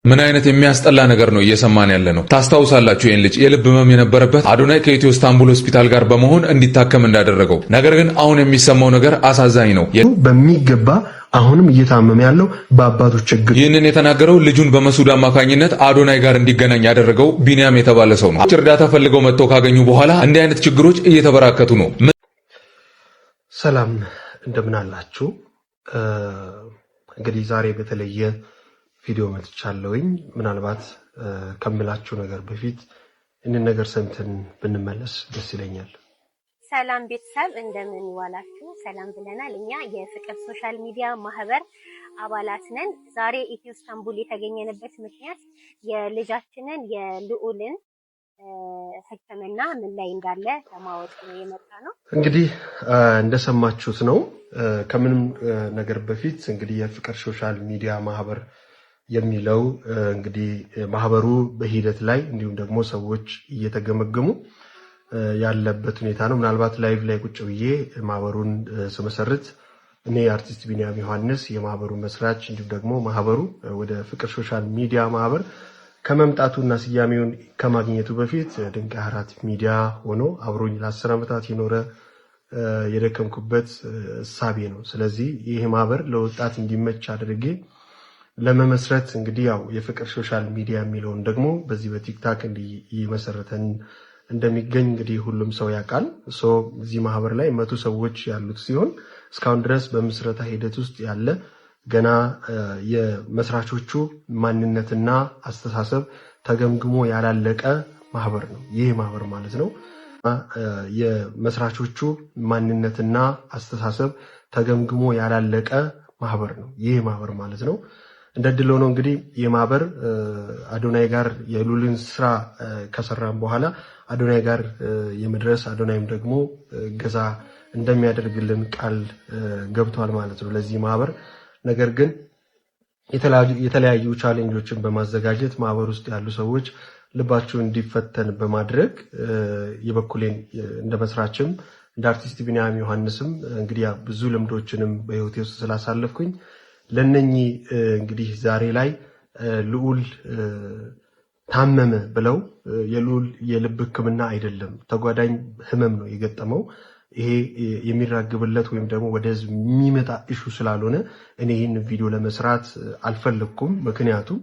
ምን አይነት የሚያስጠላ ነገር ነው እየሰማን ያለ ነው። ታስታውሳላችሁ ይህን ልጅ የልብ ህመም የነበረበት አዶናይ ከኢትዮ ኢስታንቡል ሆስፒታል ጋር በመሆን እንዲታከም እንዳደረገው። ነገር ግን አሁን የሚሰማው ነገር አሳዛኝ ነው። በሚገባ አሁንም እየታመመ ያለው በአባቱ ችግር። ይህንን የተናገረው ልጁን በመሱድ አማካኝነት አዶናይ ጋር እንዲገናኝ ያደረገው ቢኒያም የተባለ ሰው ነው። እርዳታ ፈልገው መጥተው ካገኙ በኋላ እንዲህ አይነት ችግሮች እየተበራከቱ ነው። ሰላም እንደምን አላችሁ? እንግዲህ ዛሬ በተለየ ቪዲዮ መጥቻለሁኝ። ምናልባት ከምላችሁ ነገር በፊት እንን ነገር ሰምተን ብንመለስ ደስ ይለኛል። ሰላም ቤተሰብ እንደምን ዋላችሁ? ሰላም ብለናል። እኛ የፍቅር ሶሻል ሚዲያ ማህበር አባላት ነን። ዛሬ ኢትዮ ኢስታንቡል የተገኘንበት ምክንያት የልጃችንን የልዑልን ሕክምና ምን ላይ እንዳለ ለማወቅ ነው የመጣ ነው። እንግዲህ እንደሰማችሁት ነው። ከምንም ነገር በፊት እንግዲህ የፍቅር ሶሻል ሚዲያ ማህበር የሚለው እንግዲህ ማህበሩ በሂደት ላይ እንዲሁም ደግሞ ሰዎች እየተገመገሙ ያለበት ሁኔታ ነው። ምናልባት ላይቭ ላይ ቁጭ ብዬ ማህበሩን ስመሰርት እኔ አርቲስት ቢኒያም ዮሐንስ የማህበሩ መስራች እንዲሁም ደግሞ ማህበሩ ወደ ፍቅር ሶሻል ሚዲያ ማህበር ከመምጣቱና ስያሜውን ከማግኘቱ በፊት ድንቅ አራት ሚዲያ ሆኖ አብሮኝ ለ10 ዓመታት የኖረ የደከምኩበት እሳቤ ነው። ስለዚህ ይሄ ማህበር ለወጣት እንዲመች አድርጌ ለመመስረት እንግዲህ ያው የፍቅር ሶሻል ሚዲያ የሚለውን ደግሞ በዚህ በቲክታክ እንዲመሰረተን እንደሚገኝ እንግዲህ ሁሉም ሰው ያውቃል። እዚህ ማህበር ላይ 100 ሰዎች ያሉት ሲሆን እስካሁን ድረስ በምስረታ ሂደት ውስጥ ያለ ገና የመስራቾቹ ማንነትና አስተሳሰብ ተገምግሞ ያላለቀ ማህበር ነው ይህ ማህበር ማለት ነው። የመስራቾቹ ማንነትና አስተሳሰብ ተገምግሞ ያላለቀ ማህበር ነው ይህ ማህበር ማለት ነው። እንደድለው ነው እንግዲህ የማህበር አዶናይ ጋር የሉልን ስራ ከሰራን በኋላ አዶናይ ጋር የመድረስ አዶናይም ደግሞ ገዛ እንደሚያደርግልን ቃል ገብቷል ማለት ነው ለዚህ ማህበር። ነገር ግን የተለያዩ ቻሌንጆችን በማዘጋጀት ማህበር ውስጥ ያሉ ሰዎች ልባቸውን እንዲፈተን በማድረግ የበኩሌን እንደመስራችም እንደ አርቲስት ቢኒያም ዮሐንስም እንግዲህ ብዙ ልምዶችንም በህይወቴ ውስጥ ስላሳለፍኩኝ ለነኚህ እንግዲህ ዛሬ ላይ ልዑል ታመመ ብለው የልዑል የልብ ህክምና አይደለም ተጓዳኝ ህመም ነው የገጠመው። ይሄ የሚራግብለት ወይም ደግሞ ወደ ህዝብ የሚመጣ ኢሹ ስላልሆነ እኔ ይህን ቪዲዮ ለመስራት አልፈለኩም። ምክንያቱም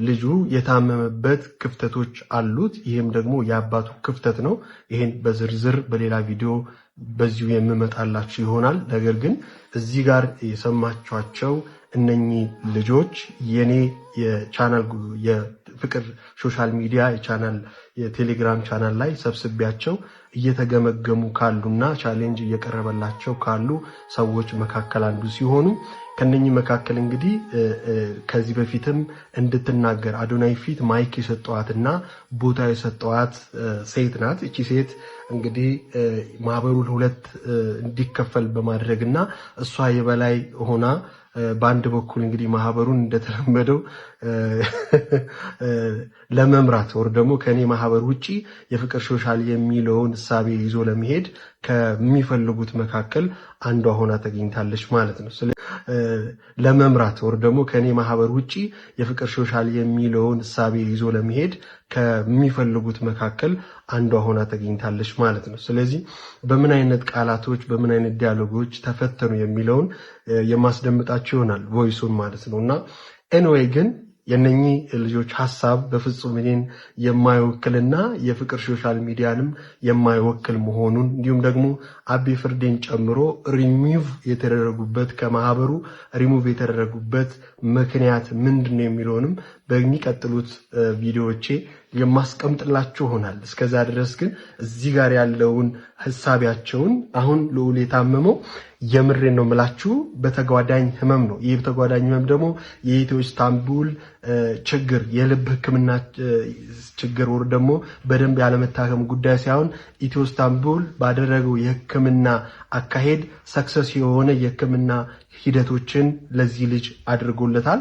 ልጁ የታመመበት ክፍተቶች አሉት። ይህም ደግሞ የአባቱ ክፍተት ነው። ይሄን በዝርዝር በሌላ ቪዲዮ በዚሁ የምመጣላችሁ ይሆናል። ነገር ግን እዚህ ጋር የሰማችኋቸው እነኚህ ልጆች የኔ የቻናል የፍቅር ሶሻል ሚዲያ የቻናል የቴሌግራም ቻናል ላይ ሰብስቢያቸው እየተገመገሙ ካሉና ቻሌንጅ እየቀረበላቸው ካሉ ሰዎች መካከል አንዱ ሲሆኑ ከነኚህ መካከል እንግዲህ ከዚህ በፊትም እንድትናገር አዶናይ ፊት ማይክ የሰጠዋትና ቦታ የሰጠዋት ሴት ናት። እቺ ሴት እንግዲህ ማህበሩን ሁለት እንዲከፈል በማድረግና እሷ የበላይ ሆና በአንድ በኩል እንግዲህ ማህበሩን እንደተለመደው ለመምራት ወር ደግሞ ከኔ ማህበር ውጪ የፍቅር ሶሻል የሚለውን እሳቤ ይዞ ለመሄድ ከሚፈልጉት መካከል አንዷ ሆና ተገኝታለች ማለት ነው። ለመምራት ወር ደግሞ ከኔ ማህበር ውጪ የፍቅር ሶሻል የሚለውን እሳቤ ይዞ ለመሄድ ከሚፈልጉት መካከል አንዷ ሆና ተገኝታለች ማለት ነው። ስለዚህ በምን አይነት ቃላቶች በምን አይነት ዲያሎጎች ተፈተኑ የሚለውን የማስደምጣችሁ ይሆናል ቮይሱን ማለት ነውና ኤኒዌይ ግን የነኚህ ልጆች ሐሳብ በፍጹም እኔን የማይወክልና የፍቅር ሶሻል ሚዲያንም የማይወክል መሆኑን እንዲሁም ደግሞ አቤ ፍርዴን ጨምሮ ሪሙቭ የተደረጉበት ከማህበሩ ሪሙቭ የተደረጉበት ምክንያት ምንድነው የሚለውንም በሚቀጥሉት ቪዲዮዎቼ የማስቀምጥላችሁ ይሆናል። እስከዛ ድረስ ግን እዚህ ጋር ያለውን ሐሳቢያቸውን አሁን ልዑል የታመመው የምሬን ነው የምላችሁ በተጓዳኝ ህመም ነው። ይህ በተጓዳኝ ህመም ደግሞ የኢትዮ ኢስታንቡል ችግር የልብ ህክምና ችግር ወር ደግሞ በደንብ ያለመታከም ጉዳይ ሳይሆን ኢትዮ ኢስታንቡል ባደረገው የህክምና አካሄድ ሰክሰስ የሆነ የህክምና ሂደቶችን ለዚህ ልጅ አድርጎለታል።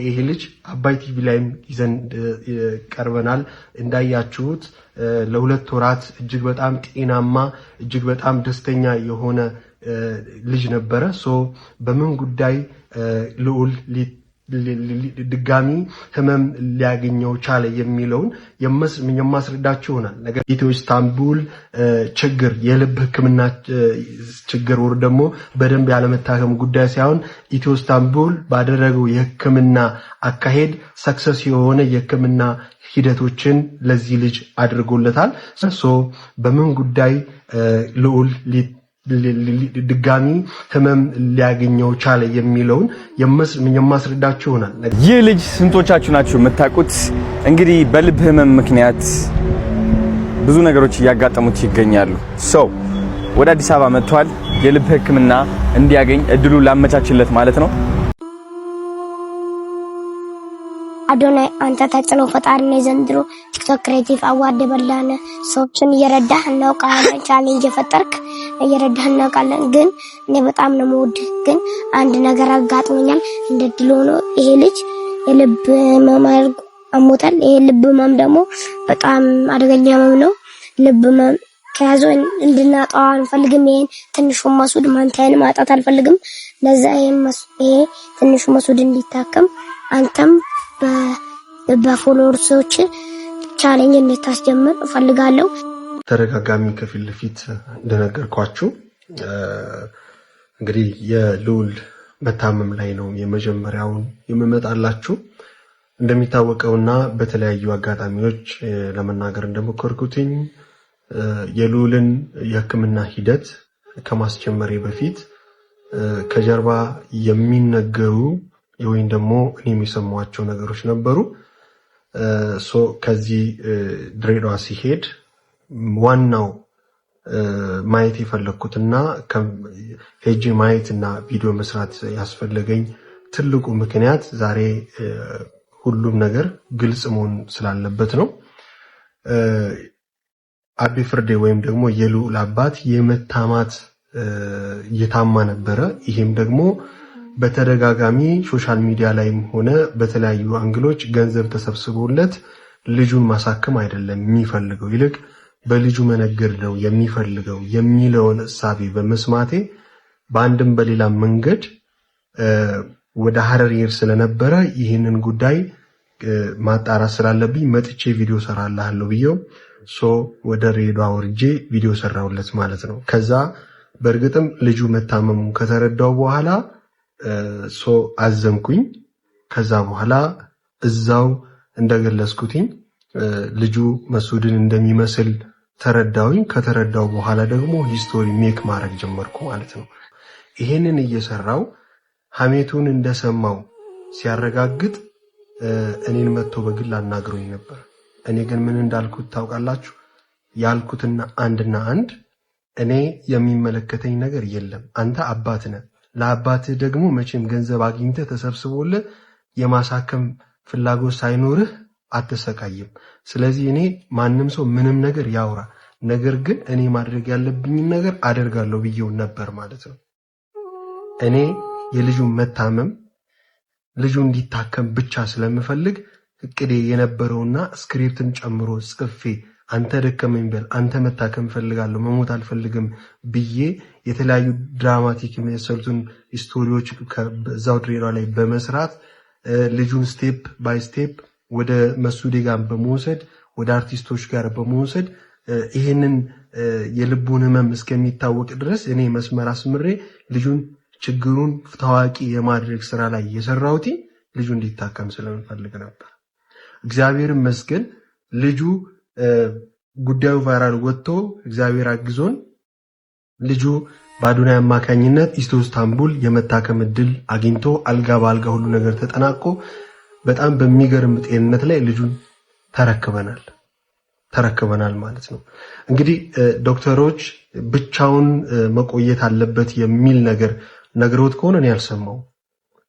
ይሄ ልጅ አባይ ቲቪ ላይም ይዘን ቀርበናል። እንዳያችሁት ለሁለት ወራት እጅግ በጣም ጤናማ እጅግ በጣም ደስተኛ የሆነ ልጅ ነበረ። በምን ጉዳይ ልዑል ድጋሚ ህመም ሊያገኘው ቻለ የሚለውን የማስረዳችሁ ይሆናል። ነገር ኢትዮ ኢስታንቡል ችግር የልብ ህክምና ችግር ወር ደግሞ በደንብ ያለመታከም ጉዳይ ሳይሆን ኢትዮ ኢስታንቡል ባደረገው የህክምና አካሄድ ሰክሰስ የሆነ የህክምና ሂደቶችን ለዚህ ልጅ አድርጎለታል። በምን ጉዳይ ልዑል ድጋሚ ህመም ሊያገኘው ቻለ የሚለውን የማስረዳችሁ ይሆናል። ይህ ልጅ ስንቶቻችሁ ናችሁ የምታውቁት? እንግዲህ በልብ ህመም ምክንያት ብዙ ነገሮች እያጋጠሙት ይገኛሉ። ወደ አዲስ አበባ መጥቷል። የልብ ህክምና እንዲያገኝ እድሉ ላመቻችለት ማለት ነው። አዶናይ አንተ ተጽዕኖ ፈጣሪ ነህ። ዘንድሮ ቲክቶክ ክሬቲቭ አዋርድ በላነ ሰዎችን እየረዳህ እናውቃለን። ቻሌንጅ የፈጠርክ እየረዳህ እናውቃለን። ግን እኔ በጣም ነው የምወድህ። ግን አንድ ነገር አጋጥሞኛል። እንደ ድል ሆኖ ይሄ ልጅ የልብ ህመም አሞታል። ይሄ ልብ ህመም ደግሞ በጣም አደገኛ ህመም ነው። ልብ ህመም ከያዘው እንድናጣው አንፈልግም። ይሄን ትንሹ መስዑድ ማንተን ማጣት አልፈልግም። ለዛ ይሄ ትንሹ መስዑድ እንዲታከም አንተም በፎሎወርሶች ቻሌንጅ እንድታስጀምር እፈልጋለሁ። ተደጋጋሚ ከፊት ለፊት እንደነገርኳችሁ እንግዲህ የልዑል መታመም ላይ ነው የመጀመሪያውን የምመጣላችሁ። እንደሚታወቀውና በተለያዩ አጋጣሚዎች ለመናገር እንደሞከርኩትኝ የልዑልን የህክምና ሂደት ከማስጀመሬ በፊት ከጀርባ የሚነገሩ ወይም ደግሞ እኔ የሚሰማቸው ነገሮች ነበሩ። ከዚህ ድሬዳዋ ሲሄድ ዋናው ማየት የፈለኩትና ሄጄ ማየትና ቪዲዮ መስራት ያስፈለገኝ ትልቁ ምክንያት ዛሬ ሁሉም ነገር ግልጽ መሆን ስላለበት ነው። አቤ ፍርዴ ወይም ደግሞ የልዑል አባት የመታማት እየታማ ነበረ። ይሄም ደግሞ በተደጋጋሚ ሶሻል ሚዲያ ላይም ሆነ በተለያዩ አንግሎች ገንዘብ ተሰብስቦለት ልጁን ማሳከም አይደለም የሚፈልገው፣ ይልቅ በልጁ መነገድ ነው የሚፈልገው የሚለውን እሳቤ በመስማቴ በአንድም በሌላ መንገድ ወደ ሐረር ይር ስለነበረ ይህንን ጉዳይ ማጣራት ስላለብኝ መጥቼ ቪዲዮ ሰራላለሁ ብዬው ወደ ድሬዳዋ ወርጄ ቪዲዮ ሰራውለት ማለት ነው። ከዛ በእርግጥም ልጁ መታመሙን ከተረዳው በኋላ አዘንኩኝ። ከዛ በኋላ እዛው እንደገለጽኩትኝ ልጁ መስዑድን እንደሚመስል ተረዳውኝ። ከተረዳው በኋላ ደግሞ ሂስቶሪ ሜክ ማድረግ ጀመርኩ ማለት ነው። ይሄንን እየሰራው ሐሜቱን እንደሰማው ሲያረጋግጥ እኔን መጥቶ በግል አናግሮኝ ነበር። እኔ ግን ምን እንዳልኩት ታውቃላችሁ? ያልኩትና አንድና አንድ እኔ የሚመለከተኝ ነገር የለም። አንተ አባት ነህ። ለአባትህ ደግሞ መቼም ገንዘብ አግኝተህ ተሰብስቦልህ የማሳከም ፍላጎት ሳይኖርህ አትሰቃይም። ስለዚህ እኔ ማንም ሰው ምንም ነገር ያውራ፣ ነገር ግን እኔ ማድረግ ያለብኝን ነገር አደርጋለሁ ብዬው ነበር ማለት ነው። እኔ የልጁን መታመም ልጁ እንዲታከም ብቻ ስለምፈልግ እቅዴ የነበረውና ስክሪፕትን ጨምሮ ጽፌ አንተ ደከመኝ በል፣ አንተ መታከም ፈልጋለሁ መሞት አልፈልግም ብዬ የተለያዩ ድራማቲክ የሚያሰሉትን ስቶሪዎች ከዛው ድሬዳዋ ላይ በመስራት ልጁን ስቴፕ ባይ ስቴፕ ወደ መስዑድ ጋር በመውሰድ ወደ አርቲስቶች ጋር በመውሰድ ይሄንን የልቡን ህመም እስከሚታወቅ ድረስ እኔ መስመር አስምሬ ልጁን ችግሩን ታዋቂ የማድረግ ስራ ላይ የሰራሁት ልጁ እንዲታከም ስለምፈልግ ነበር። እግዚአብሔር ይመስገን ልጁ ጉዳዩ ቫይራል ወጥቶ እግዚአብሔር አግዞን ልጁ በአዶናይ አማካኝነት ኢትዮ ኢስታንቡል የመታከም እድል አግኝቶ አልጋ በአልጋ ሁሉ ነገር ተጠናቆ በጣም በሚገርም ጤንነት ላይ ልጁን ተረክበናል ማለት ነው። እንግዲህ ዶክተሮች ብቻውን መቆየት አለበት የሚል ነገር ነግረውት ከሆነ እኔ አልሰማው።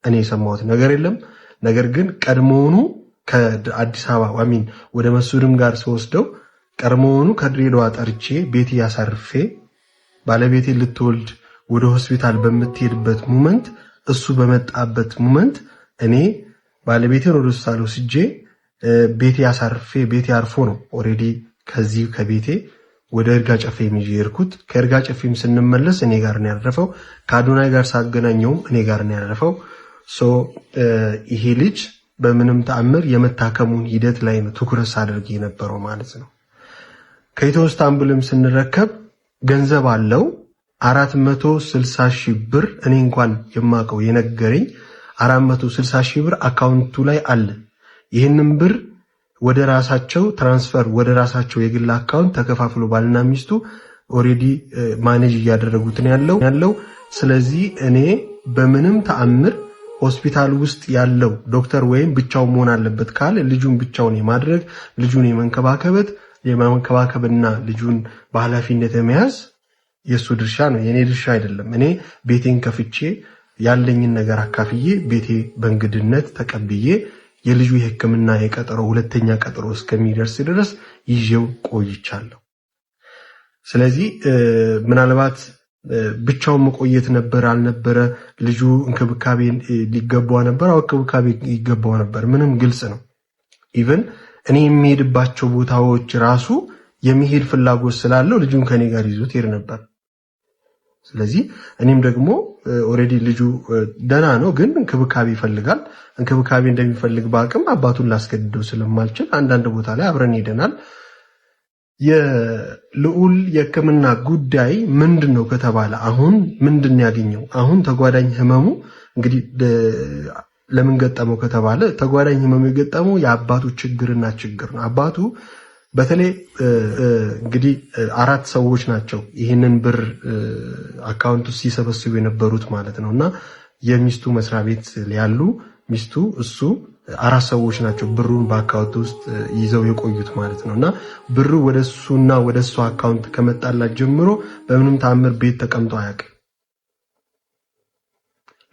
እኔ የሰማሁት ነገር የለም። ነገር ግን ቀድሞውኑ ከአዲስ አበባ ወደ መስዑድም ጋር ስወስደው ቀድሞውኑ ከድሬዳዋ ጠርቼ ቤቴ ያሳርፌ ባለቤቴ ልትወልድ ወደ ሆስፒታል በምትሄድበት ሞመንት እሱ በመጣበት ሞመንት እኔ ባለቤቴን ወደ ሆስፒታል ወስጄ ቤቴ ያሳርፌ ቤቴ አርፎ ነው ኦሬዲ ከዚህ ከቤቴ ወደ እርጋ ጨፌ የሚሄድኩት። ከእርጋ ጨፌም ስንመለስ እኔ ጋር ነው ያረፈው። ከአዶናይ ጋር ሳገናኘውም እኔ ጋር ነው ያረፈው። ይሄ ልጅ በምንም ተአምር የመታከሙን ሂደት ላይ ነው ትኩረት አድርጌ የነበረው ማለት ነው። ከኢትዮ ኢስታንቡልም ስንረከብ ገንዘብ አለው 460,000 ብር እኔ እንኳን የማውቀው የነገረኝ 460,000 ብር አካውንቱ ላይ አለ። ይህንን ብር ወደ ራሳቸው ትራንስፈር ወደ ራሳቸው የግል አካውንት ተከፋፍሎ ባልና ሚስቱ ኦሬዲ ማኔጅ እያደረጉት ነው ያለው። ስለዚህ እኔ በምንም ተአምር ሆስፒታል ውስጥ ያለው ዶክተር ወይም ብቻው መሆን አለበት ካለ ልጁን ብቻውን የማድረግ ልጁን የመንከባከብና ልጁን በኃላፊነት የመያዝ የሱ ድርሻ ነው፣ የኔ ድርሻ አይደለም። እኔ ቤቴን ከፍቼ ያለኝን ነገር አካፍዬ ቤቴ በእንግድነት ተቀብዬ የልጁ የሕክምና የቀጠሮ ሁለተኛ ቀጠሮ እስከሚደርስ ድረስ ይዤው ቆይቻለሁ። ስለዚህ ምናልባት ብቻውን መቆየት ነበር አልነበረ ልጁ እንክብካቤ ሊገባው ነበር እንክብካቤ ይገባው ነበር፣ ምንም ግልጽ ነው። ኢቭን እኔ የሚሄድባቸው ቦታዎች ራሱ የሚሄድ ፍላጎት ስላለው ልጁን ከኔ ጋር ይዞት ይሄድ ነበር። ስለዚህ እኔም ደግሞ ኦሬዲ ልጁ ደና ነው፣ ግን እንክብካቤ ይፈልጋል። እንክብካቤ እንደሚፈልግ ባቅም አባቱን ላስገድደው ስለማልችል አንዳንድ ቦታ ላይ አብረን ሄደናል። የልዑል የሕክምና ጉዳይ ምንድነው ከተባለ አሁን ምንድን ያገኘው አሁን ተጓዳኝ ህመሙ እንግዲህ ለምን ገጠመው ከተባለ ተጓዳኝ ህመሙ የገጠመው የአባቱ ችግርና ችግር ነው። አባቱ በተለይ እንግዲህ 4 ሰዎች ናቸው ይህንን ብር አካውንቱ ሲሰበስቡ የነበሩት ማለት ነውና የሚስቱ መስሪያ ቤት ያሉ ሚስቱ እሱ 4 ሰዎች ናቸው ብሩን በአካውንት ውስጥ ይዘው የቆዩት ማለት ነውና ብሩ ወደሱና ወደሱ አካውንት ከመጣላት ጀምሮ በምንም ተአምር ቤት ተቀምጦ አያውቅም።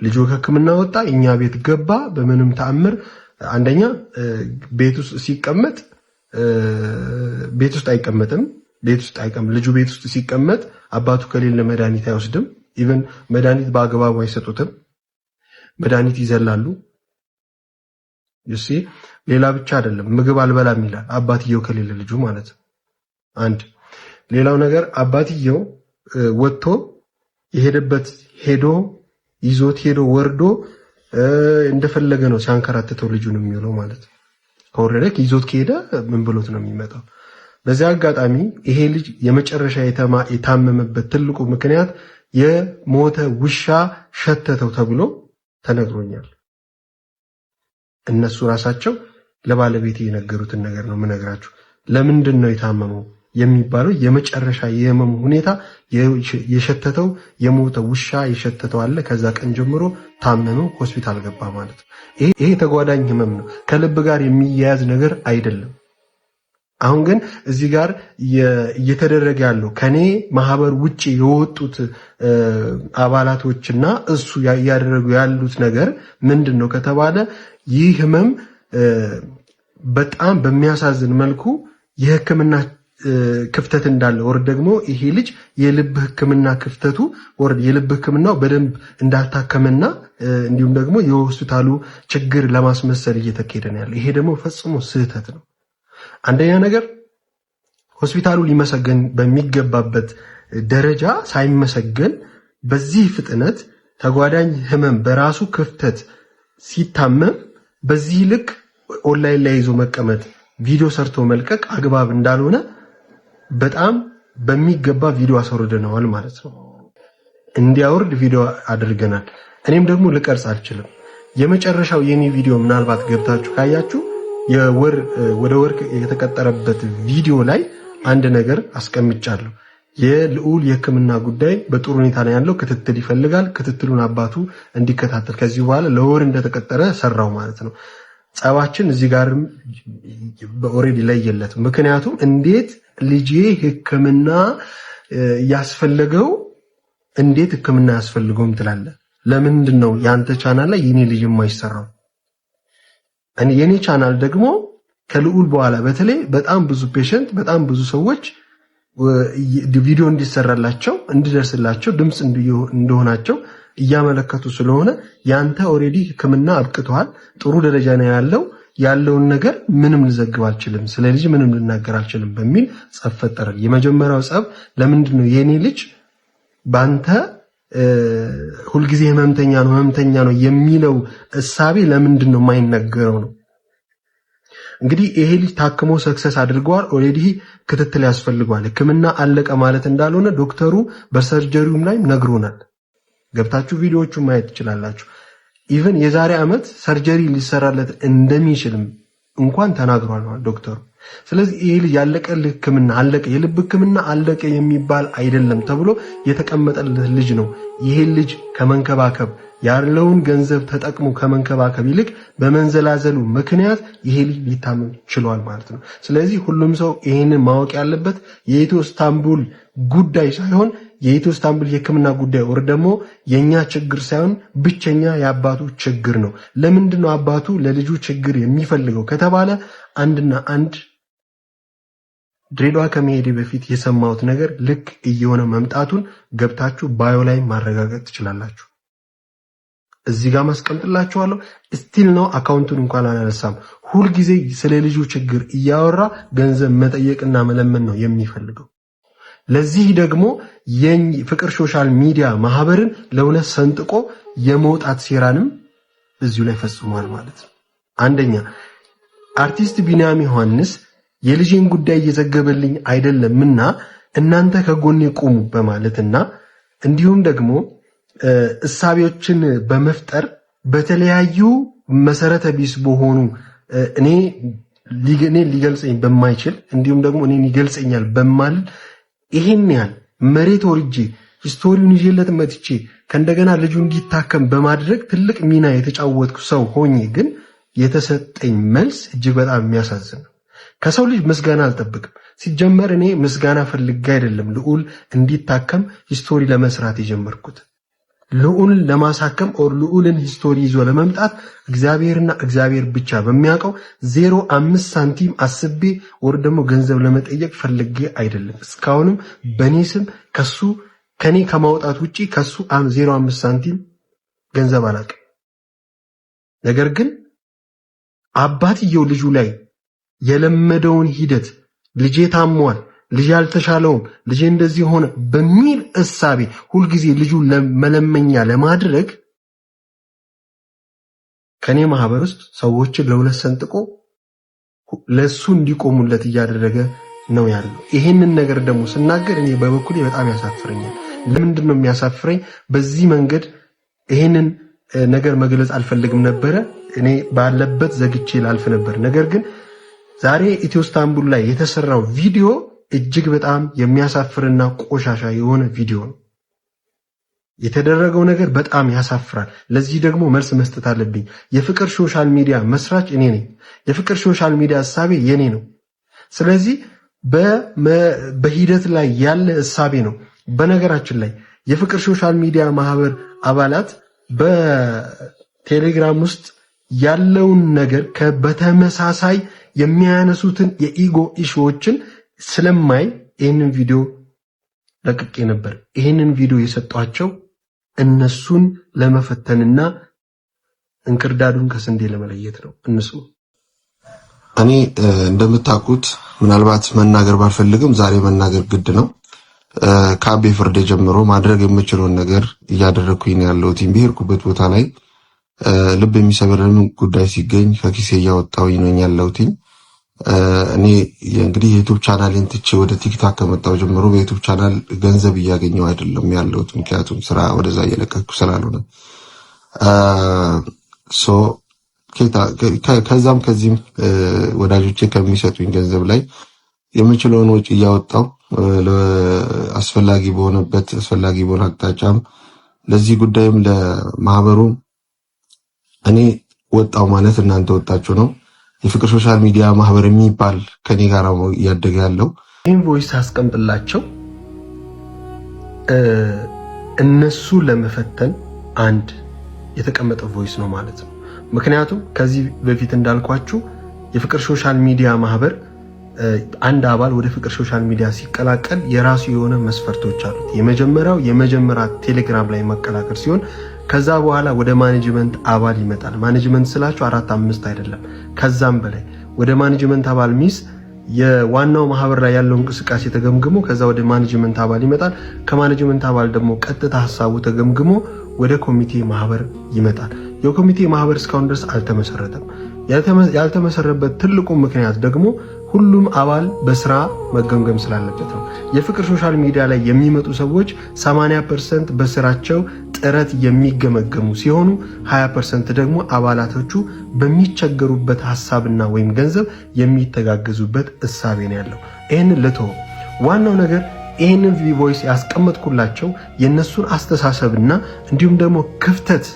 ልጁ ከሕክምና ወጣ፣ እኛ ቤት ገባ። በምንም ተአምር አንደኛ ቤት ውስጥ ሲቀመጥ ቤት ውስጥ አይቀመጥም። ልጁ ቤት ውስጥ ሲቀመጥ አባቱ ከሌለ መድኃኒት አይወስድም። ኢቭን መድኃኒት በአግባቡ አይሰጡትም። መድኃኒት ይዘላሉ። ሌላ ብቻ አይደለም ምግብ አልበላም ይላል አባትየው ከሌለ ልጁ ማለት ነው። አንድ ሌላው ነገር አባትየው ወጥቶ የሄደበት ሄዶ ይዞት ሄዶ ወርዶ እንደፈለገ ነው ሲያንከራተተው ልጁን የሚውለው ማለት ነው። ከወረደ ይዞት ከሄደ ምን ብሎት ነው የሚመጣው? በዚህ አጋጣሚ ይሄ ልጅ የመጨረሻ የታመመበት ትልቁ ምክንያት የሞተ ውሻ ሸተተው ተብሎ ተነግሮኛል። እነሱ ራሳቸው ለባለቤት የነገሩትን ነገር ነው የምነግራችሁ። ለምንድን ነው የታመመው የሚባለው የመጨረሻ የህመሙ ሁኔታ የሸተተው የሞተ ውሻ የሸተተው አለ። ከዛ ቀን ጀምሮ ታመመው ሆስፒታል ገባ ማለት ነው። ይሄ ተጓዳኝ ህመም ነው፣ ከልብ ጋር የሚያያዝ ነገር አይደለም። አሁን ግን እዚህ ጋር እየተደረገ ያለው ከኔ ማህበር ውጪ የወጡት አባላቶችና እሱ ያደረጉ ያሉት ነገር ምንድነው ከተባለ ይህ ህመም በጣም በሚያሳዝን መልኩ የህክምና ክፍተት እንዳለ ወር ደግሞ ይሄ ልጅ የልብ ህክምና ክፍተቱ ወር የልብ ህክምናው በደንብ እንዳልታከመና እንዲሁም ደግሞ የሆስፒታሉ ችግር ለማስመሰል እየተካሄደ ነው ያለው። ይሄ ደግሞ ፈጽሞ ስህተት ነው። አንደኛ ነገር ሆስፒታሉ ሊመሰገን በሚገባበት ደረጃ ሳይመሰገን በዚህ ፍጥነት ተጓዳኝ ህመም በራሱ ክፍተት ሲታመም በዚህ ልክ ኦንላይን ላይ ይዞ መቀመጥ ቪዲዮ ሰርቶ መልቀቅ አግባብ እንዳልሆነ በጣም በሚገባ ቪዲዮ አስወርደናል ማለት ነው። እንዲያወርድ ቪዲዮ አድርገናል። እኔም ደግሞ ልቀርጽ አልችልም። የመጨረሻው የኔ ቪዲዮ ምናልባት ገብታችሁ ካያችሁ ወደ ወር የተቀጠረበት ቪዲዮ ላይ አንድ ነገር አስቀምጫለሁ። የልዑል የህክምና ጉዳይ በጥሩ ሁኔታ ላይ ያለው ክትትል ይፈልጋል። ክትትሉን አባቱ እንዲከታተል ከዚህ በኋላ ለወር እንደተቀጠረ ሰራው ማለት ነው። ጸባችን እዚህ ጋርም ኦሬዲ ለየለት። ምክንያቱም እንዴት ልጄ ህክምና ያስፈልገው እንዴት ህክምና ያስፈልገውም ትላለህ? ለምንድን ነው ያንተ ቻናል ላይ የኔ ልጅ የማይሰራው? የኔ ቻናል ደግሞ ከልዑል በኋላ በተለይ በጣም ብዙ ፔሸንት በጣም ብዙ ሰዎች ቪዲዮ እንዲሰራላቸው እንዲደርስላቸው ድምጽ እንደሆናቸው እያመለከቱ ስለሆነ ያንተ ኦሬዲ ህክምና አብቅቷል፣ ጥሩ ደረጃ ነው ያለውን ነገር ምንም ልዘግብ አልችልም፣ ስለዚህ ምንም ልናገር አልችልም በሚል ጸብ ፈጠረ። የመጀመሪያው ጸብ ለምንድን ነው የኔ ልጅ ባንተ ሁልጊዜ ህመምተኛ ነው የሚለው እሳቤ ለምንድን ነው የማይነገረው ነው? እንግዲህ ይሄ ልጅ ታክሞ ሰክሰስ አድርገዋል። ኦልሬዲ ክትትል ያስፈልገዋል። ህክምና አለቀ ማለት እንዳልሆነ ዶክተሩ በሰርጀሪውም ላይ ነግሮናል። ገብታችሁ ቪዲዮዎቹን ማየት ትችላላችሁ። ኢቭን የዛሬ ዓመት ሰርጀሪ ሊሰራለት እንደሚችልም እንኳን ተናግሯል ዶክተሩ። ስለዚህ ይሄ ልጅ ያለቀልህ ህክምና አለቀ፣ የልብ ህክምና አለቀ የሚባል አይደለም ተብሎ የተቀመጠለት ልጅ ነው። ይሄ ልጅ ከመንከባከብ ያለውን ገንዘብ ተጠቅሞ ከመንከባከብ ይልቅ በመንዘላዘሉ ምክንያት ይሄ ልጅ ሊታመም ችሏል ማለት ነው። ስለዚህ ሁሉም ሰው ይሄንን ማወቅ ያለበት የኢትዮ ኢስታንቡል ጉዳይ ሳይሆን የኢትዮ ኢስታንቡል የህክምና ጉዳይ ወር ደግሞ የኛ ችግር ሳይሆን ብቸኛ የአባቱ ችግር ነው። ለምንድነው አባቱ ለልጁ ችግር የሚፈልገው ከተባለ አንድና አንድ ድሬዳዋ ከመሄዴ በፊት የሰማሁት ነገር ልክ እየሆነ መምጣቱን ገብታችሁ ባዮ ላይ ማረጋገጥ ትችላላችሁ። እዚህ ጋር ማስቀምጥላችኋለሁ። ስቲል ነው አካውንቱን እንኳን አላነሳም። ሁልጊዜ ስለ ልጁ ችግር እያወራ ገንዘብ መጠየቅና መለመን ነው የሚፈልገው። ለዚህ ደግሞ የፍቅር ሶሻል ሚዲያ ማህበርን ለሁለት ሰንጥቆ የመውጣት ሴራንም እዚሁ ላይ ፈጽሟል ማለት ነው። አንደኛ አርቲስት ቢኒያም ዮሐንስ የልጄን ጉዳይ እየዘገበልኝ አይደለምና እናንተ ከጎኔ ቁሙ በማለትና እንዲሁም ደግሞ እሳቤዎችን በመፍጠር በተለያዩ መሰረተ ቢስ በሆኑ እኔ ሊገልጸኝ በማይችል እንዲሁም ደግሞ እኔን ይገልጸኛል በማል ይሄን ያህል መሬት ወርጄ ሂስቶሪውን ይዤለት መጥቼ ከእንደገና ልጁ እንዲታከም በማድረግ ትልቅ ሚና የተጫወትኩ ሰው ሆኜ ግን የተሰጠኝ መልስ እጅግ በጣም የሚያሳዝን ነው። ከሰው ልጅ ምስጋና አልጠብቅም። ሲጀመር እኔ ምስጋና ፈልጌ አይደለም ልዑል እንዲታከም ሂስቶሪ ለመስራት የጀመርኩት። ልዑልን ለማሳከም ኦር ልዑልን ሂስቶሪ ይዞ ለመምጣት እግዚአብሔርና እግዚአብሔር ብቻ በሚያውቀው 0.5 ሳንቲም አስቤ ወር ደግሞ ገንዘብ ለመጠየቅ ፈልጌ አይደለም። እስካሁንም በኔ ስም ከኔ ከማውጣት ውጪ ከሱ 0.5 ሳንቲም ገንዘብ አላውቅም። ነገር ግን አባትየው ልጁ ላይ የለመደውን ሂደት ልጄ ታሟል፣ ልጄ አልተሻለውም፣ ልጄ እንደዚህ ሆነ በሚል እሳቤ ሁልጊዜ ልጁ መለመኛ ለማድረግ ከኔ ማህበር ውስጥ ሰዎችን ለሁለት ሰንጥቆ ለሱ እንዲቆሙለት እያደረገ ነው ያለው። ይሄንን ነገር ደግሞ ስናገር እኔ በበኩሌ በጣም ያሳፍረኛል። ለምንድን ነው የሚያሳፍረኝ? በዚህ መንገድ ይሄንን ነገር መግለጽ አልፈልግም ነበረ። እኔ ባለበት ዘግቼ ላልፍ ነበር። ነገር ግን ዛሬ ኢትዮ ኢስታንቡል ላይ የተሰራው ቪዲዮ እጅግ በጣም የሚያሳፍርና ቆሻሻ የሆነ ቪዲዮ ነው። የተደረገው ነገር በጣም ያሳፍራል። ለዚህ ደግሞ መልስ መስጠት አለብኝ። የፍቅር ሶሻል ሚዲያ መስራች እኔ ነኝ። የፍቅር ሶሻል ሚዲያ እሳቤ የኔ ነው። ስለዚህ በሂደት ላይ ያለ እሳቤ ነው። በነገራችን ላይ የፍቅር ሶሻል ሚዲያ ማህበር አባላት በቴሌግራም ውስጥ ያለውን ነገር በተመሳሳይ የሚያነሱትን የኢጎ ኢሹዎችን ስለማይ ይህንን ቪዲዮ ለቅቄ ነበር። ይህንን ቪዲዮ የሰጧቸው እነሱን ለመፈተንና እንክርዳዱን ከስንዴ ለመለየት ነው። እነሱ እኔ እንደምታውቁት ምናልባት መናገር ባልፈልግም ዛሬ መናገር ግድ ነው። ከአቤ ፍርድ ጀምሮ ማድረግ የምችለውን ነገር እያደረግኩኝ ነው ያለሁት። በሄድኩበት ቦታ ላይ ልብ የሚሰብርን ጉዳይ ሲገኝ ከኪሴ እያወጣሁኝ ነው ያለሁት። እኔ እንግዲህ የዩቲዩብ ቻናሌን ትቼ ወደ ቲክታክ ከመጣሁ ጀምሮ በዩቲዩብ ቻናል ገንዘብ እያገኘሁ አይደለም ያለሁት፣ ምክንያቱም ስራ ወደዛ እየለቀኩ ስላልሆነ ከዛም ከዚህም ወዳጆቼ ከሚሰጡኝ ገንዘብ ላይ የምችለውን ወጪ እያወጣሁ አስፈላጊ በሆነ አቅጣጫም ለዚህ ጉዳይም ለማህበሩ እኔ ወጣው ማለት እናንተ ወጣችሁ ነው። የፍቅር ሶሻል ሚዲያ ማህበር የሚባል ከኔ ጋር እያደገ ያለው ይህን ቮይስ አስቀምጥላቸው እነሱ ለመፈተን አንድ የተቀመጠ ቮይስ ነው ማለት ነው። ምክንያቱም ከዚህ በፊት እንዳልኳችሁ የፍቅር ሶሻል ሚዲያ ማህበር አንድ አባል ወደ ፍቅር ሶሻል ሚዲያ ሲቀላቀል የራሱ የሆነ መስፈርቶች አሉት። የመጀመሪያ ቴሌግራም ላይ መቀላቀል ሲሆን ከዛ በኋላ ወደ ማኔጅመንት አባል ይመጣል። ማኔጅመንት ስላችሁ 4-5 አይደለም ከዛም በላይ ወደ ማኔጅመንት አባል ሚስ የዋናው ማህበር ላይ ያለው እንቅስቃሴ ተገምግሞ ከዛ ወደ ማኔጅመንት አባል ይመጣል። ከማኔጅመንት አባል ደግሞ ቀጥታ ሐሳቡ ተገምግሞ ወደ ኮሚቴ ማህበር ይመጣል። የኮሚቴ ማህበር እስካሁን ድረስ አልተመሰረተም። ያልተመሰረበት ትልቁ ምክንያት ደግሞ ሁሉም አባል በስራ መገምገም ስላለበት ነው። የፍቅር ሶሻል ሚዲያ ላይ የሚመጡ ሰዎች 80% በስራቸው ጥረት የሚገመገሙ ሲሆኑ 20% ደግሞ አባላቶቹ በሚቸገሩበት ሐሳብና ወይም ገንዘብ የሚተጋገዙበት እሳቤ ነው ያለው። ይህንን ልተው። ዋናው ነገር ይህንን ቮይስ ያስቀመጥኩላቸው የነሱን አስተሳሰብና እንዲሁም ደግሞ ክፍተት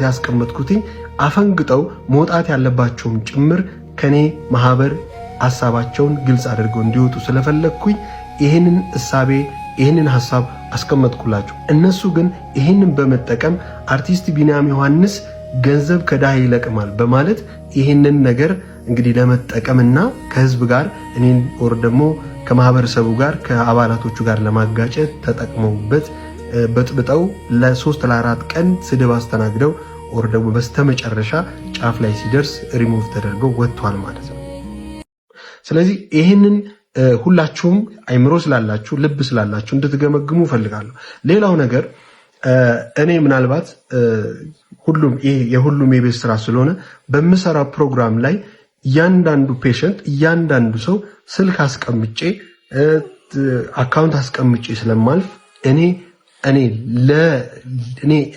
ያስቀመጥኩትኝ አፈንግጠው መውጣት ያለባቸውም ጭምር ከኔ ማህበር ሐሳባቸውን ግልጽ አድርገው እንዲወጡ ስለፈለግኩኝ ይህንን እሳቤ ይህንን ሐሳብ አስቀመጥኩላቸው። እነሱ ግን ይህንን በመጠቀም አርቲስት ቢኒያም ዮሐንስ ገንዘብ ከድሃ ይለቅማል በማለት ይህንን ነገር እንግዲህ ለመጠቀምና ከህዝብ ጋር እኔን ወር ደግሞ ከማህበረሰቡ ጋር ከአባላቶቹ ጋር ለማጋጨት ተጠቅመውበት በጥብጠው ለ3 ለ4 ቀን ስድብ አስተናግደው ወር ደግሞ በስተመጨረሻ ጫፍ ላይ ሲደርስ ሪሙቭ ተደርገው ወጥቷል ማለት ነው። ስለዚህ ይህንን ሁላችሁም አይምሮ ስላላችሁ ልብ ስላላችሁ እንድትገመግሙ ፈልጋለሁ። ሌላው ነገር እኔ ምናልባት የሁሉም የቤት ስራ ስለሆነ በምሰራ ፕሮግራም ላይ እያንዳንዱ ፔሸንት እያንዳንዱ ሰው ስልክ አስቀምጬ አካውንት አስቀምጬ ስለማልፍ እኔ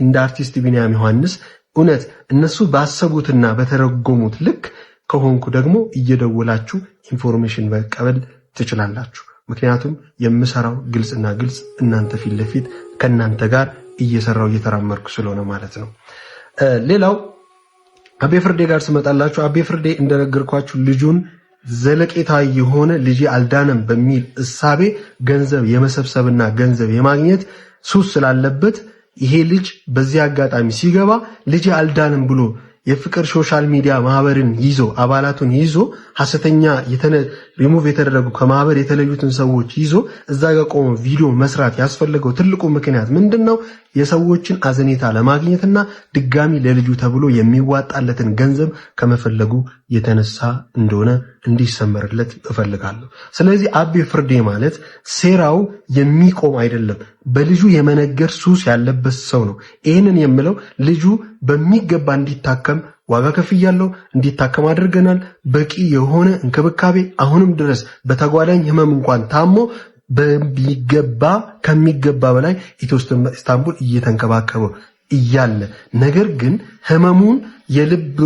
እንደ አርቲስት ቢኒያም ዮሐንስ እውነት እነሱ ባሰቡትና በተረጎሙት ልክ ከሆንኩ ደግሞ እየደወላችሁ ኢንፎርሜሽን መቀበል ትችላላችሁ። ምክንያቱም የምሰራው ግልጽና ግልጽ እናንተ ፊት ለፊት ከእናንተ ጋር እየሰራው እየተራመርኩ ስለሆነ ማለት ነው። ሌላው አቤ ፍርዴ ጋር ስመጣላችሁ አቤ ፍርዴ እንደነገርኳችሁ ልጁን ዘለቄታዊ የሆነ ልጅ አልዳነም በሚል እሳቤ ገንዘብ የመሰብሰብና ገንዘብ የማግኘት ሱስ ስላለበት ይሄ ልጅ በዚህ አጋጣሚ ሲገባ ልጅ አልዳንም ብሎ የፍቅር ሶሻል ሚዲያ ማህበርን ይዞ አባላቱን ይዞ ሐሰተኛ ሪሙቭ የተደረጉ ከማህበር የተለዩትን ሰዎች ይዞ እዛ ጋር ቆሞ ቪዲዮ መስራት ያስፈልገው ትልቁ ምክንያት ምንድነው? የሰዎችን አዘኔታ ለማግኘትና ድጋሚ ለልጁ ተብሎ የሚዋጣለትን ገንዘብ ከመፈለጉ የተነሳ እንደሆነ እንዲሰመርለት እፈልጋለሁ። ስለዚህ አቤ ፍርዴ ማለት ሴራው የሚቆም አይደለም፣ በልጁ የመነገር ሱስ ያለበት ሰው ነው። ይህንን የምለው ልጁ በሚገባ እንዲታከም ዋጋ ከፍያለሁ፣ እንዲታከም አድርገናል። በቂ የሆነ እንክብካቤ አሁንም ድረስ በተጓዳኝ ህመም እንኳን ታሞ በሚገባ ከሚገባ በላይ ኢትዮ ኢስታንቡል እየተንከባከበው እያለ ነገር ግን ህመሙን የልብ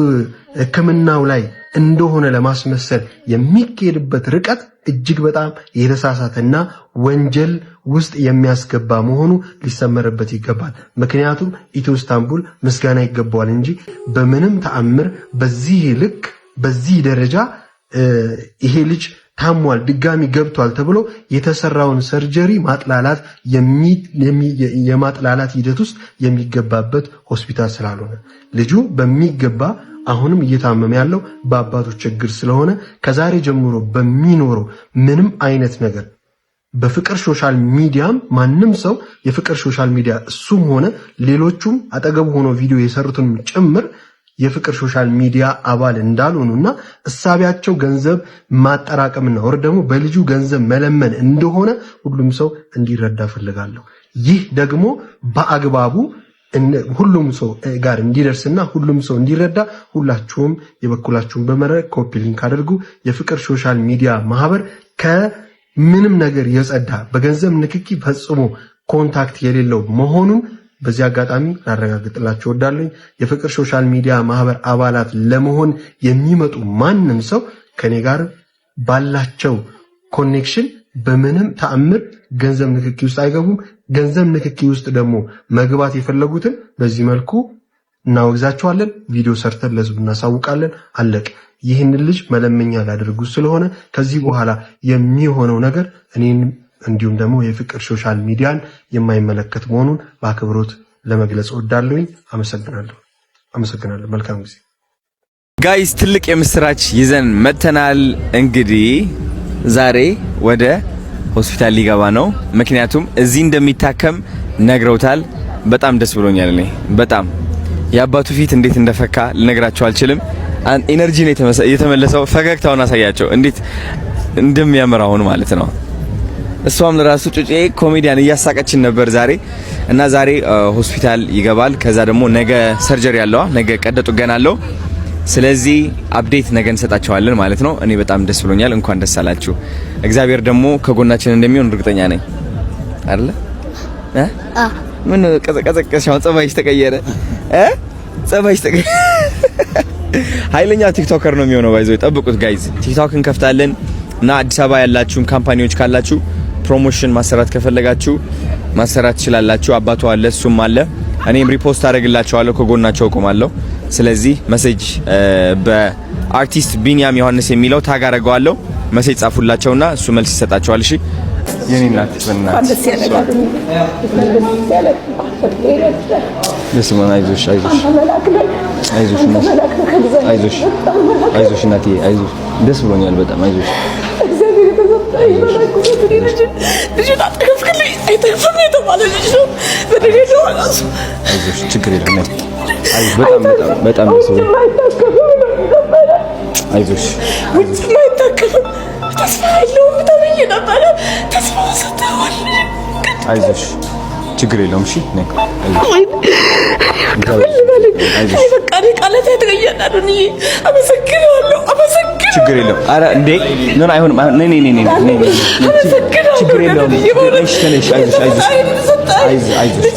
ሕክምናው ላይ እንደሆነ ለማስመሰል የሚካሄድበት ርቀት እጅግ በጣም የተሳሳተና ወንጀል ውስጥ የሚያስገባ መሆኑ ሊሰመርበት ይገባል። ምክንያቱም ኢትዮ ኢስታንቡል ምስጋና ይገባዋል እንጂ በምንም ተአምር በዚህ ልክ በዚህ ደረጃ ይሄ ልጅ ታሟል ድጋሚ ገብቷል ተብሎ የተሰራውን ሰርጀሪ ማጥላላት የማጥላላት ሂደት ውስጥ የሚገባበት ሆስፒታል ስላልሆነ ልጁ በሚገባ አሁንም እየታመመ ያለው በአባቶች ችግር ስለሆነ ከዛሬ ጀምሮ በሚኖረው ምንም አይነት ነገር በፍቅር ሶሻል ሚዲያም ማንም ሰው የፍቅር ሶሻል ሚዲያ እሱም ሆነ ሌሎቹም አጠገቡ ሆኖ ቪዲዮ የሰሩትን ጭምር የፍቅር ሶሻል ሚዲያ አባል እንዳልሆኑና እሳቢያቸው ገንዘብ ማጠራቀምና ወር ደግሞ በልጁ ገንዘብ መለመን እንደሆነ ሁሉም ሰው እንዲረዳ ፈልጋለሁ። ይህ ደግሞ በአግባቡ ሁሉም ሰው ጋር እንዲደርስና ሁሉም ሰው እንዲረዳ ሁላችሁም የበኩላችሁን በመረቅ ኮፒ ሊንክ አድርጉ። የፍቅር ሶሻል ሚዲያ ማህበር ከምንም ነገር የጸዳ በገንዘብ ንክኪ ፈጽሞ ኮንታክት የሌለው መሆኑን በዚህ አጋጣሚ ላረጋግጥላችሁ እወዳለሁ። የፍቅር ሶሻል ሚዲያ ማህበር አባላት ለመሆን የሚመጡ ማንም ሰው ከኔ ጋር ባላቸው ኮኔክሽን በምንም ተአምር ገንዘብ ንክኪ ውስጥ አይገቡም። ገንዘብ ንክኪ ውስጥ ደግሞ መግባት የፈለጉትን በዚህ መልኩ እናወግዛቸዋለን። ቪዲዮ ሰርተን ለህዝብ እናሳውቃለን። አለቅ። ይህንን ልጅ መለመኛ ላደርጉ ስለሆነ ከዚህ በኋላ የሚሆነው ነገር እኔን እንዲሁም ደግሞ የፍቅር ሶሻል ሚዲያን የማይመለከት መሆኑን በአክብሮት ለመግለጽ እወዳለሁኝ። አመሰግናለሁ። መልካም ጊዜ ጋይስ። ትልቅ የምስራች ይዘን መተናል። እንግዲህ ዛሬ ወደ ሆስፒታል ሊገባ ነው። ምክንያቱም እዚህ እንደሚታከም ነግረውታል። በጣም ደስ ብሎኛል። እኔ በጣም የአባቱ ፊት እንዴት እንደፈካ ልነግራችሁ አልችልም። ኢነርጂ ነው የተመለሰው። ፈገግታውን አሳያቸው እንዴት እንደሚያምር አሁን ማለት ነው። እሷም ለራሱ ጩጬ ኮሜዲያን እያሳቀችን ነበር ዛሬ እና ዛሬ ሆስፒታል ይገባል። ከዛ ደግሞ ነገ ሰርጀሪ ያለው ነገ ቀዶ ጥገና አለው። ስለዚህ አፕዴት ነገ እንሰጣቸዋለን ማለት ነው። እኔ በጣም ደስ ብሎኛል። እንኳን ደስ አላችሁ። እግዚአብሔር ደግሞ ከጎናችን እንደሚሆን እርግጠኛ ነኝ አይደለ? ምን ቀዘቀዘሻው? ጸባይሽ ተቀየረ ጸባይሽ ተቀየረ። ኃይለኛ ቲክቶከር ነው የሚሆነው። ባይዘው ጠብቁት ጋይዝ። ቲክቶክ እንከፍታለን እና አዲስ አበባ ያላችሁም ካምፓኒዎች ካላችሁ ፕሮሞሽን ማሰራት ከፈለጋችሁ ማሰራት ትችላላችሁ። አባቱ አለ እሱም አለ። እኔም ሪፖስት አደርግላችኋለሁ፣ ከጎናቸው እቆማለሁ። ስለዚህ ሜሴጅ በአርቲስት ቢኒያም ዮሐንስ የሚለው ታግ አደርገዋለሁ። ሜሴጅ ጻፉላቸውና እሱ መልስ ይሰጣቸዋል። እሺ የኔ እናት በእናትሽ አይዞሽ እናቴ አይዞሽ። ደስ ብሎኛል በጣም አይዞሽ። ችግር የለም። በጣም አይዞሽ አይዞሽ ችግር የለውም። እሺ ነይ ችግር የለውም። ኧረ እንዴ ምን አይሆንም። ነይ ችግር የለውም። አይዞሽ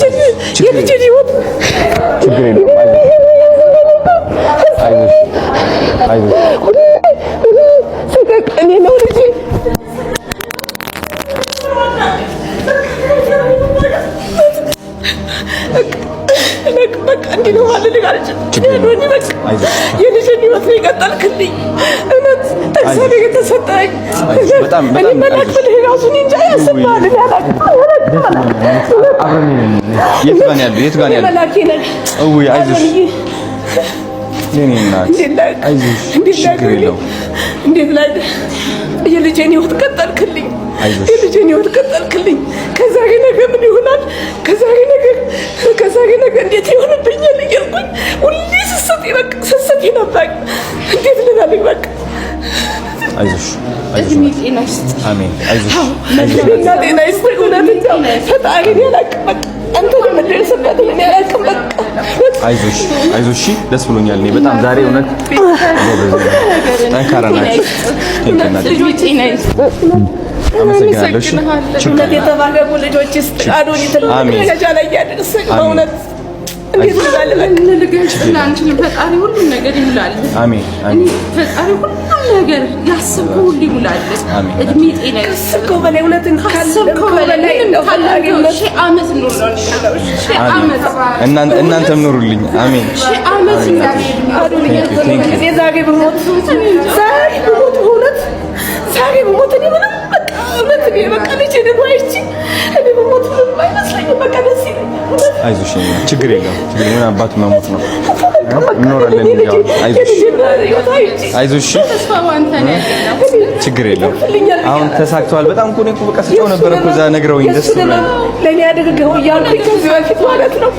የት ጋር ያለው? የኔ እናት አይዞሽ ችግር የለውም። እንዴት ላይ የልጄን ህይወት ቀጠልክልኝ፣ የልጄን ህይወት ቀጠልክልኝ። ከዛሬ ነገ ምን ይሆናል? ከዛሬ ነገ እንዴት ይሆንብኛል እያልኩኝ ሁሌ ስሰት ነበር። እንዴት ልበልኝ? በቃ አይዞሽ ጤና ይስጥ። አሜን። አይዞሽ ጤና ይስጥ። እውነት ፈጣሪ ያላቅም አንተ ለምደርስበት ምን ያላቅም በቃ አይዞሽ አይዞሽ። ደስ ብሎኛል። እኔ በጣም ዛሬ እውነት ጠንካራ ናችሁ። ጤና ይስጥ። አመሰግናለሁ። እውነት የተባረኩ ልጆች ይስጥ። አዶኒ ትልቅ ደረጃ ላይ ያደርሰኝ በእውነት እንዴት ልገልጽልህ አንችልም። ፈጣሪ ሁሉም ነገር ይሙላል። አሜን አሜን። ፈጣሪ ሁሉም ነገር ያሰብከው ሁሉ ይሙላል። እድሜ ጤና ያሰብከው በላይ እውነትን ካሰብከው በላይ ሺህ ዓመት እናንተም ኑሩልኝ። አሜን ሺህ ዓመት እኔ ዛሬ ብሞት ዛሬ ብሞት እኔ ምንም በቃ እውነት እኔ በቃ ልጄ ደግሞ አይቼ እኔ ብሞት ምንም አይመስለኝም። በቃ ደስ ይለኛል። አይዞሽ ችግር የለውም። ችግር ምን አባቱ መሞት ነው። እንኖራለን። አይዞሽ ችግር የለውም። አሁን ተሳክቷል። በጣም እኮ ነው በቃ ስጨው ነበር እኮ እዛ ነግረውኝ ደስ ብሎኝ ለኔ አድርገው እያልኩኝ ከዚህ በፊት ማለት ነው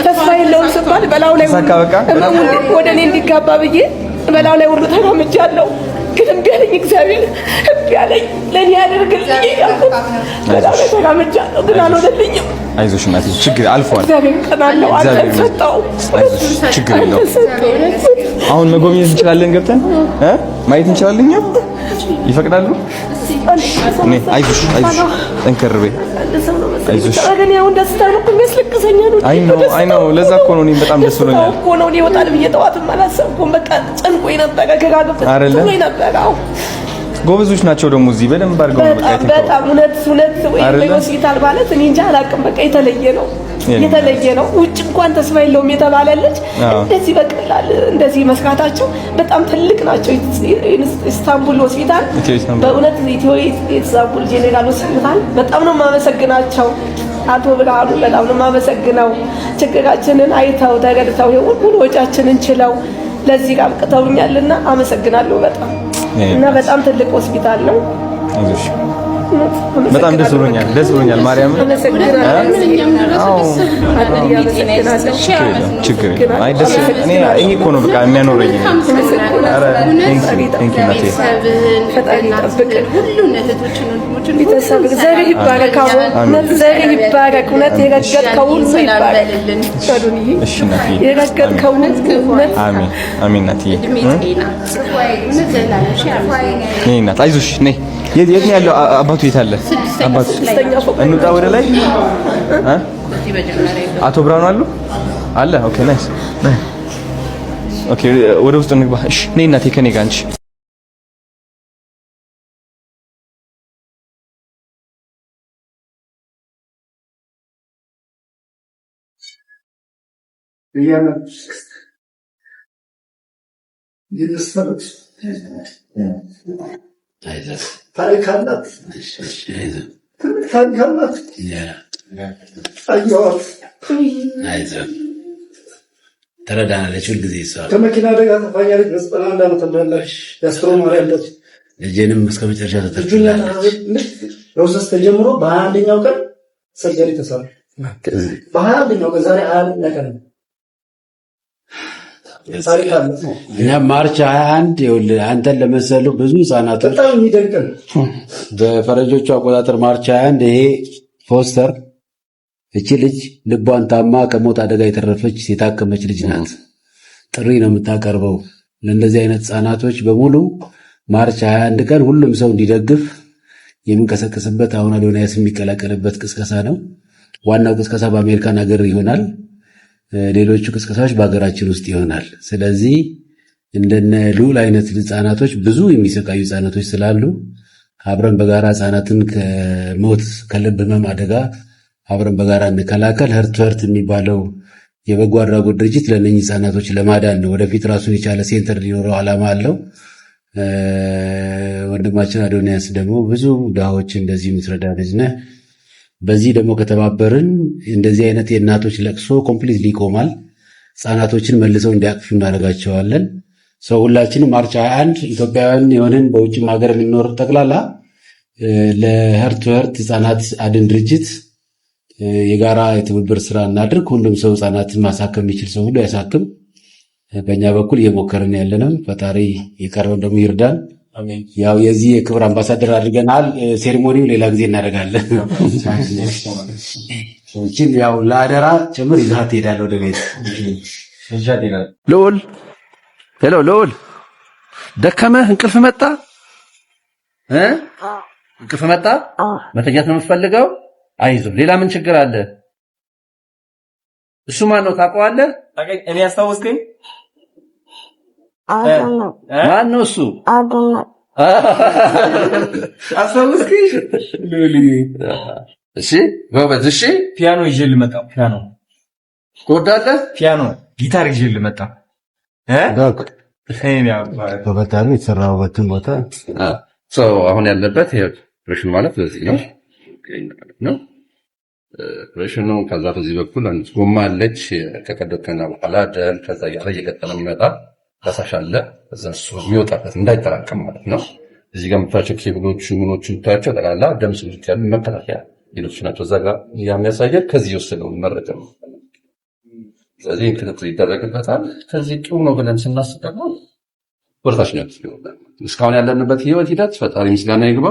ተስፋ የለውም ስባል በላው ላይ ወደ እኔ እንዲጋባ ብዬ በላው ላይ ሁሉ ተራምጃለሁ። ግን እምቢ አለኝ እግዚአብሔር እምቢ አለኝ። ለኔ ያደርግልኝ እያልኩ በላው ላይ ተራምጃለሁ። ግን አልሆነልኝም። አይዞሽ እናቴ ችግር አልፏል። እግዚአብሔር ቀናለው አልሰጣው። አይዞሽ ችግር የለውም። አሁን መጎብኘት እንችላለን። ገብተን ማየት እንችላለን። ይፈቅዳሉ? አይዞሽ ጠንከር በይ። አይዞሽ አይ ነው ለዛ እኮ ነው እኔም በጣም ደስ ብሎኛል እኮ ነው። እኔ ይወጣል ብዬ ጠዋትም አላሰብኩም። በቃ ጨንቆኝ ነበር። ከጋግብ ትሎኝ ነበር። አዎ ጎበዞች ናቸው ደግሞ እዚህ በደንብ አድርገው ነው በቃ በጣም እውነት ወይ ሆስፒታል ማለት እኔ እንጃ አላውቅም። በቃ የተለየ ነው። ውጭ እንኳን ተስፋ የለውም የተባለልጅ እንደዚህ በቀላል እንደዚህ መስራታቸው በጣም ትልቅ ናቸው። ኢስታንቡል ሆስፒታል በእውነት ኢስታንቡል ጄኔራል ሆስፒታል በጣም ነው የማመሰግናቸው። አቶ ብርሃኑ በጣም ነው የማመሰግነው። ችግራችንን አይተው ተረድተው ሁሉ ወጫችንን ችለው ለዚህ ጋር አብቅተውኛልና አመሰግናለሁ በጣም እና በጣም ትልቅ ሆስፒታል ነው። በጣም ደስ ብሎኛል ማርያም። ችግር አይ ደስ እኔ ይሄ እኮ ነው በቃ የሚያኖረኝ። ኧረ ቴንክ ዩ ናቴ ፈጣሪ ይጠብቅ ሁሉን እህቶችን ወንድሞችን ቤተሰብ ዘር ይባረክ። ዘር ይባረክ። እውነት የረገጥከው ሁሉ ይባረክልን። እሺ ናቴ የረገጥከው ሁሉ አሜን አሜን ናቴ ነይ እናት አይዞሽ ነይ። የት ነው ያለው አባቱ? የት አለ አባቱ? እንውጣ ወደ ላይ። አቶ ብርሃኑ አለ። ኦኬ ናይስ። ኦኬ ወደ ውስጥ እንግባ። እሺ ነይ እናቴ ከኔ ጋር አንቺ ታሪክ አላት። ታሪክ አላት። ተረዳናለች። ሁልጊዜ እሷ ከመኪና አደጋ ተፋኛለች። በዘጠና አንድ ዓመት እንዳለች ያስተማሪ ያለች ልጄንም እስከ መጨረሻ ተተርፍላለች። ፕሮሰስ ተጀምሮ በ21ኛው ቀን ሰርጀሪ ተሰራ። በ21ኛው ቀን ዛሬ 21ኛ ቀን ነው። እኛ ማርች 21 ይኸውልህ አንተን ለመሰሉ ብዙ ህጻናቶች በጣም የሚደንቅ ነው። በፈረንጆቹ አቆጣጠር ማርች 21 ይሄ ፎስተር እቺ ልጅ ልቧን ታማ ከሞት አደጋ የተረፈች የታከመች ልጅ ናት። ጥሪ ነው የምታቀርበው ለእንደዚህ አይነት ህጻናቶች በሙሉ ማርች 21 ቀን ሁሉም ሰው እንዲደግፍ የሚንቀሳቀስበት አሁን አዶናያስ የሚቀላቀልበት ቅስቀሳ ነው። ዋናው ቅስቀሳ በአሜሪካን ሀገር ይሆናል። ሌሎቹ ቅስቀሳዎች በሀገራችን ውስጥ ይሆናል። ስለዚህ እንደነ ልዑል አይነት ህጻናቶች ብዙ የሚሰቃዩ ህጻናቶች ስላሉ አብረን በጋራ ህጻናትን ከሞት ከልብ ህመም አደጋ አብረን በጋራ እንከላከል። ህርት የሚባለው የበጎ አድራጎት ድርጅት ለእነኝህ ህጻናቶች ለማዳን ነው። ወደፊት ራሱን የቻለ ሴንተር ሊኖረው ዓላማ አለው። ወንድማችን አዶናያስ ደግሞ ብዙ ድሃዎች እንደዚህ የምትረዳ ልጅ ነህ። በዚህ ደግሞ ከተባበርን እንደዚህ አይነት የእናቶች ለቅሶ ኮምፕሊትሊ ይቆማል። ህጻናቶችን መልሰው እንዲያቅፉ እናደርጋቸዋለን። ሰው ሁላችንም ማርች 21 ኢትዮጵያውያን የሆንን በውጭም ሀገር የሚኖር ጠቅላላ ለህርት ህጻናት አድን ድርጅት የጋራ የትብብር ስራ እናድርግ። ሁሉም ሰው ህጻናትን ማሳከም የሚችል ሰው ሁሉ ያሳክም። በእኛ በኩል እየሞከርን ያለንም ፈጣሪ የቀረውን ደግሞ ይርዳን። ያው የዚህ የክብር አምባሳደር አድርገናል። ሴሪሞኒው ሌላ ጊዜ እናደርጋለን። እቺን ያው ለአደራ ጭምር ይዛት ትሄዳለህ ወደ ቤት። ልዑል ሄሎ፣ ልዑል ደከመህ? እንቅልፍ መጣ? እንቅልፍ መጣ? መተኛት ነው የምትፈልገው? አይዞህ። ሌላ ምን ችግር አለ? እሱ ማን ነው ታውቀዋለህ? እኔ ያስታወስከኝ ማን ነው እሱ? አስታወስከኝ? እሺ ጎበዝ። እሺ ፒያኖ ይዤ ልመጣ። ፒያኖ ትወዳለህ? ፒያኖ ጊታር ይዤ ልመጣ። በበታሉ የተሰራበትን ቦታ አሁን ያለበት ኦፕሬሽን ማለት በዚህ ነው ነው ኦፕሬሽኑ። ከዛ በዚህ በኩል አንድ ጎማ አለች። ከቀደከና በኋላ ደም ከዛ ያለ እየቀጠለ ይመጣል። ፈሳሽ አለ እዛ እሱ የሚወጣበት እንዳይጠራቀም ማለት ነው። እዚህ ጋር የምታቸው ኬብሎቹ ምኖቹ የምታያቸው ጠቅላላ ደም ስብት ያሉ መከላከያ ሌሎች ናቸው። እዛ ጋር የሚያሳየው ከዚህ የወሰደውን መረጃ ነው። ስለዚህ ክትትል ይደረግበታል። ከዚህ ጥሩ ነው ብለን ስናስብ ደግሞ ወርታች ነው ይወጣል። እስካሁን ያለንበት ህይወት ሂደት ፈጣሪ ምስጋና ይግባ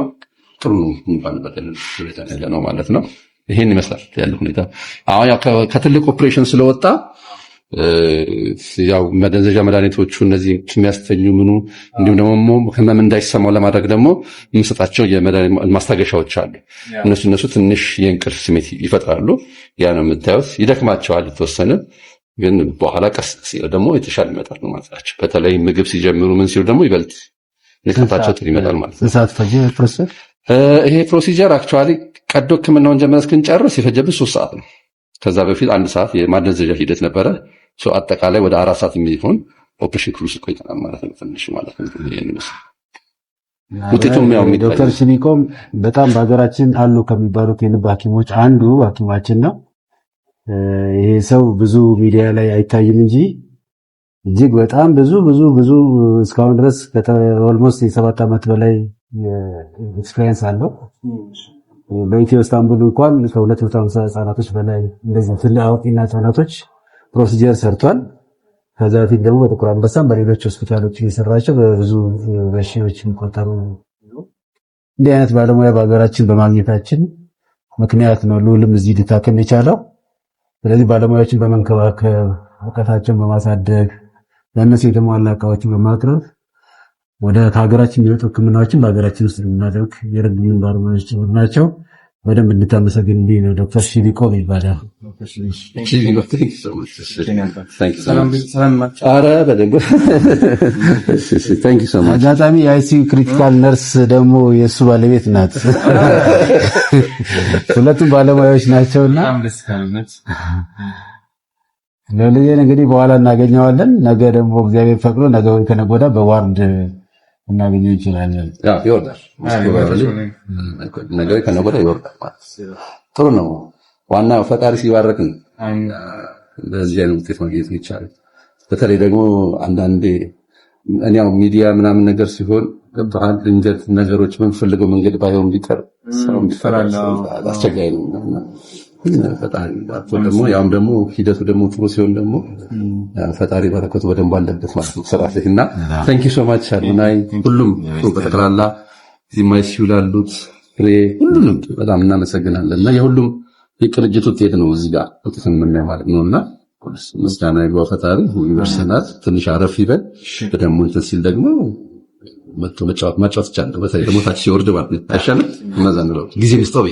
ጥሩ ነው የሚባልበት ሁኔታ ያለ ነው ማለት ነው። ይሄን ይመስላል ያለው ሁኔታ። አሁን ያው ከትልቅ ኦፕሬሽን ስለወጣ ያው መደንዘዣ መድኃኒቶቹ እነዚህ የሚያስተኙ ምኑ እንዲሁም ደግሞ ህመም እንዳይሰማው ለማድረግ ደግሞ የምንሰጣቸው የመድኃኒት ማስታገሻዎች አሉ። እነሱ ትንሽ የእንቅልፍ ስሜት ይፈጥራሉ። ያ ነው የምታዩት። ይደክማቸዋል የተወሰነ፣ ግን በኋላ ቀስ ሲል ደግሞ የተሻለ ይመጣል ማለት ናቸው። በተለይ ምግብ ሲጀምሩ ምን ሲሉ ደግሞ ይበልጥ ንቅናታቸው ጥሩ ይመጣል ማለት ነው። ሰዓት ፈጀ ፕሮሰስ። ይሄ ፕሮሲጀር አክቹአሊ ቀዶ ህክምናውን ጀምረን እስክንጨርስ የፈጀብን 3 ሰዓት ነው። ከዛ በፊት 1 ሰዓት የማደንዘዣ ሂደት ነበረ። አጠቃላይ ወደ 4 ሰዓት የሚሆን ኦፕሬሽን ክሩስ ቆይተናል ማለት ነው። ትንሽ ማለት ነው። ውጤቱም ያው ዶክተር ስሚቆም በጣም በሀገራችን አሉ ከሚባሉት የልብ ሐኪሞች አንዱ ሐኪማችን ነው። ይሄ ሰው ብዙ ሚዲያ ላይ አይታይም እንጂ እጅግ በጣም ብዙ እስካሁን ድረስ ኦልሞስት የ7 ዓመት በላይ ኤክስፒሪየንስ አለው። በኢትዮ ኢስታንቡል እንኳን ከ250 ህጻናቶች በላይ እንደዚህ ትልቅ አዋቂና ህጻናቶች ፕሮሲጀር ሰርቷል። ከዛ በፊት ደግሞ በጥቁር አንበሳም በሌሎች ሆስፒታሎች እየሰራቸው በብዙ በሺዎች የሚቆጠሩ እንዲህ አይነት ባለሙያ በሀገራችን በማግኘታችን ምክንያት ነው ሉልም እዚህ ሊታከም የቻለው። ስለዚህ ባለሙያዎችን በመንከባከብ እውቀታቸውን በማሳደግ ለእነሱ የተሟላ እቃዎችን በማቅረብ ወደ ከሀገራችን የሚወጡ ህክምናዎችን በሀገራችን ውስጥ እናደርግ የረዱን ባለሙያዎች ናቸው። በደንብ እንድታመሰግንልኝ ነው። ዶክተር ሺቢቆ ይባላል። አጋጣሚ የአይሲዩ ክሪቲካል ነርስ ደግሞ የእሱ ባለቤት ናት። ሁለቱም ባለሙያዎች ናቸውና ለልጄን እንግዲህ በኋላ እናገኘዋለን። ነገ ደግሞ እግዚአብሔር ፈቅዶ ነገ ወይ ከነገ ወዲያ በዋርድ እናገኘው እንችላለን። ይወርዳል። ነገ ከነገ ወዲያ ይወርዳል ማለት ጥሩ ነው። ዋናው ፈጣሪ ሲባረክ ነው በዚህ አይነት ውጤት ማግኘት ይቻላል። በተለይ ደግሞ አንዳንዴ እኛው ሚዲያ ምናምን ነገር ሲሆን በአንድ እንጀት ነገሮች የምንፈልገው መንገድ ባይሆን ቢቀር ሰው ይፈራል፣ አስቸጋሪ ነው። ፈጣሪ ደግሞ ያም ደግሞ ሂደቱ ደግሞ ጥሩ ሲሆን ደግሞ ፈጣሪ በረከቱ በደንብ አለበት ማለት ነው። ሰራተኛ ታንኪ ሶ ማች አድናይ ሁሉም በተከላላ ዚማይሲው ላሉት ፍሬ ሁሉም በጣም እናመሰግናለን። እና የሁሉም የቅንጅት ውጤት ነው እዚህ ጋር ውጤት የምናየው ማለት ነውና ምስጋና ይግባው ፈጣሪ። ዩኒቨርሲቲናት ትንሽ አረፍ ይበል በደሞ ሲል ደግሞ መጥቶ መጫወት ይቻላል። በተለይ ደግሞ ታች ሲወርድ ማለት ነው አይሻልም? ማዛን ነው ጊዜ መስጠው